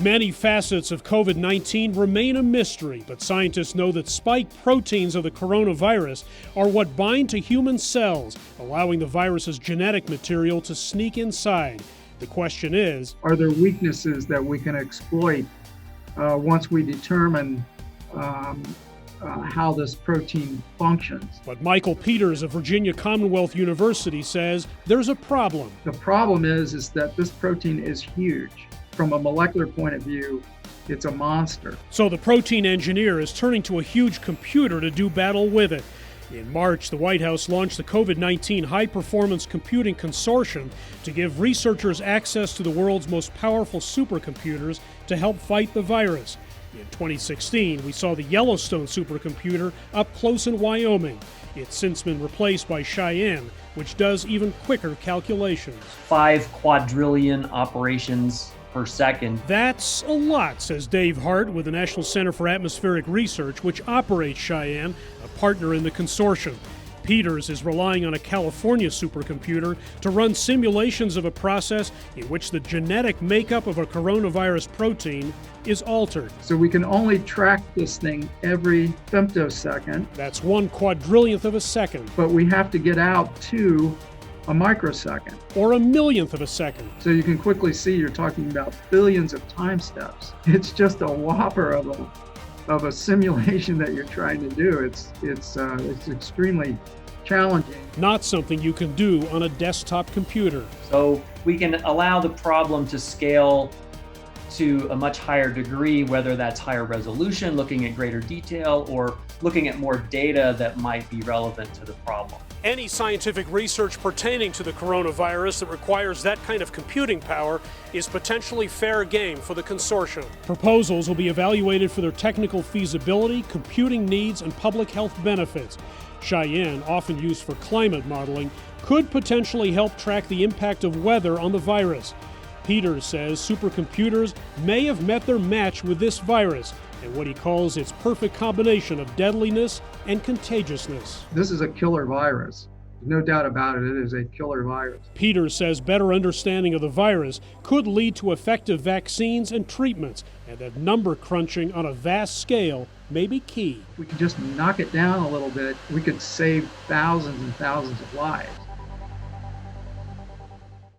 Many facets of COVID-19 remain a mystery, but scientists know that spike proteins of the coronavirus are what bind to human cells, allowing the virus's genetic material to sneak inside. The question is, are there weaknesses that we can exploit once we determine how this protein functions? But Michael Peters of Virginia Commonwealth University says there's a problem. The problem is that this protein is huge. From a molecular point of view, it's a monster. So the protein engineer is turning to a huge computer to do battle with it. In March, the White House launched the COVID-19 High-Performance Computing Consortium to give researchers access to the world's most powerful supercomputers to help fight the virus. In 2016, we saw the Yellowstone supercomputer up close in Wyoming. It's since been replaced by Cheyenne, which does even quicker calculations. 5 quadrillion operations per second. That's a lot, says Dave Hart with the National Center for Atmospheric Research, which operates Cheyenne, a partner in the consortium. Peters is relying on a California supercomputer to run simulations of a process in which the genetic makeup of a coronavirus protein is altered. So we can only track this thing every femtosecond. That's 1/4,000,000th of a second. But we have to get out to a microsecond. Or 1/1,000,000th of a second. So you can quickly see you're talking about billions of time steps. It's just a whopper of a simulation that you're trying to do. It's extremely challenging. Not something you can do on a desktop computer. So we can allow the problem to scale to a much higher degree, whether that's higher resolution, looking at greater detail, or looking at more data that might be relevant to the problem. Any scientific research pertaining to the coronavirus that requires that kind of computing power is potentially fair game for the consortium. Proposals will be evaluated for their technical feasibility, computing needs, and public health benefits. Cheyenne, often used for climate modeling, could potentially help track the impact of weather on the virus. Peters says supercomputers may have met their match with this virus and what he calls its perfect combination of deadliness and contagiousness. This is a killer virus. No doubt about it, it is a killer virus. Peters says better understanding of the virus could lead to effective vaccines and treatments, and that number crunching on a vast scale may be key. If we could just knock it down a little bit, we could save thousands and thousands of lives.